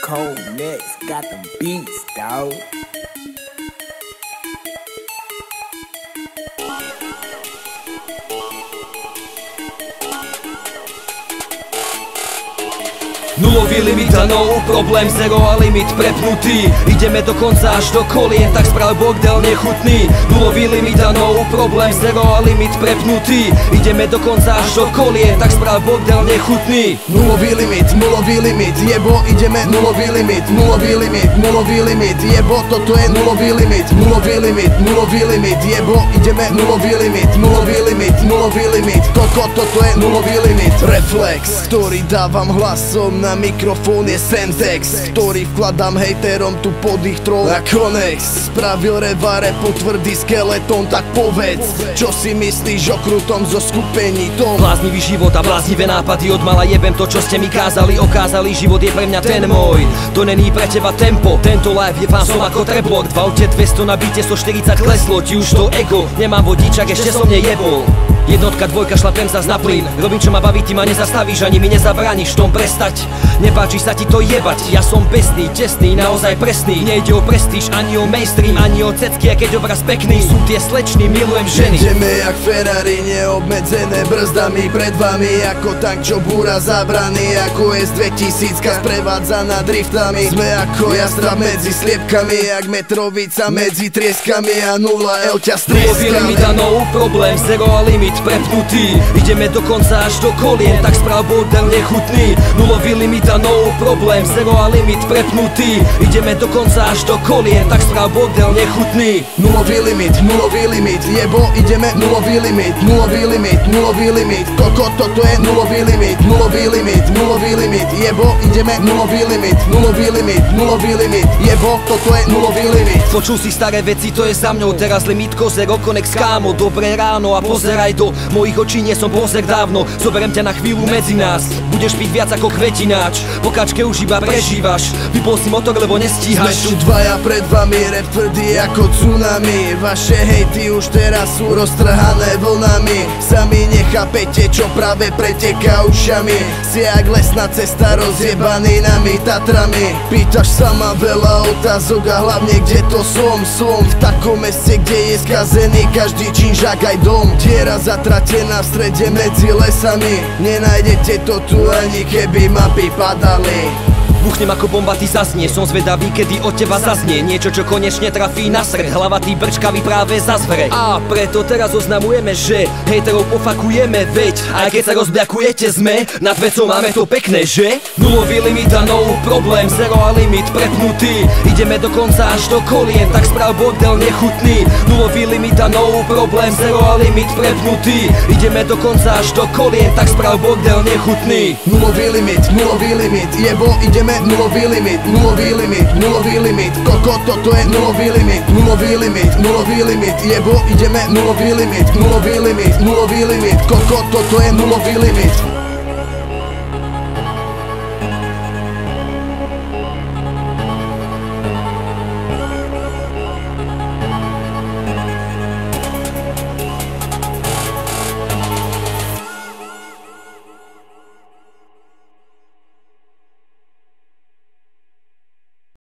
Cold Next got them beats, dawg. Nulový limit a no problém, zero a limit prepnutý. Ideme dokonca až do kolien, tak sprav bordel nechutný. Nulový limit a no problém, zero a limit prepnutý. Ideme dokonca až do kolien, tak sprav bordel nechutný. Nulový limit, jebo, ideme nulový limit, jebo, toto je nulový limit, jebo, ideme nulový limit, toto je nulový limit. Reflex, ktorý dávam hlasom na mikrofón je Sentex, ktorý vkladám hejterom tu pod ich troll a Konex. Spravil revare potvrdý skeleton, tak povedz, čo si myslíš o krutom zo skupení tom. Bláznivý život a bláznivé nápady, od mala jebem to, čo ste mi kázali. Okázali, život je pre mňa ten môj, to není pre teba tempo. Tento live je fásom ako treblok, v aute 200 na byte 140 kleslo ti už to ego. Nemám vodičak, ešte som nejebol. Jednotka, dvojka, šlapem zas na plyn. Robím čo ma baví, ty ma nezastavíš, ani mi nezabrániš v tom prestať. Nepáči sa ti to jebať, ja som besný, tesný, naozaj presný. Nejde o prestíž, ani o mainstream, ani o cecky, a keď obraz pekný. Sú tie slečny, milujem ženy. Ideme jak Ferrari, neobmedzené brzdami pred vami, ako tank, čo búra zábrany, ako S2000 sprevádzaná driftami. Sme ako jastrab medzi sliepkami, jak Metrovica medzi trieskami, a 0L ťa strieskami. Nulový limit a no problém, zero a limit prepnutý. Ideme dokonca až do kolien, tak sprav bordel nechutný. Nulový limit a no problém, zero a limit prepnutý. Ideme dokonca až do kolien, tak sprav bordel nechutný. Nulový limit, jebo, ideme nulový limit, koko, toto je nulový limit, jebo, ideme nulový limit, jebo, toto je nulový limit. Počul si staré veci, to je za mňou, teraz limitko, zero, konex, kámo. Dobré ráno a pozeraj do mojich očí, nie som pozer dávno. Zoberiem ťa na chvíľu medzi nás, budeš piť viac ako kvetináč. Po kačke už iba prežívaš, vypol si motor, lebo nestíhaš. Sme tu dvaja pred vami, rap tvrdý ako tsunami. Vaše hejty už teraz sú roztrhané vlnami. Sami nechápete, čo práve preteká ušami. Si jak lesná cesta rozjebaný nami Tatrami. Pýtaš sa ma veľa otázok a hlavne kde to som. Som v takom meste, kde je skazený každý činžák aj dom. Diera zatratená v strede medzi lesami, nenájdete to tu ani keby mapy padali. Buchnem ako bomba, ty zasnie, som zvedavý, kedy od teba zaznie niečo, čo konečne trafí na sred. Hlava tý brčkavý práve zazvre. A preto teraz oznamujeme, že hejterov pofakujeme, veď aj keď sa rozbľakujete sme, nad vecou máme to pekné, že? Nulový limit a no problém, zero a limit prepnutý. Ideme dokonca až do kolien, tak sprav bordel nechutný. Nulový limit a no problém, zero a limit prepnutý. Ideme dokonca až do kolien, tak sprav bordel nechutný. Nulový limit, jebo, ideme nulový limit, koko, toto je nulový limit, jebo, ideme nulový limit, koko, toto je nulový limit.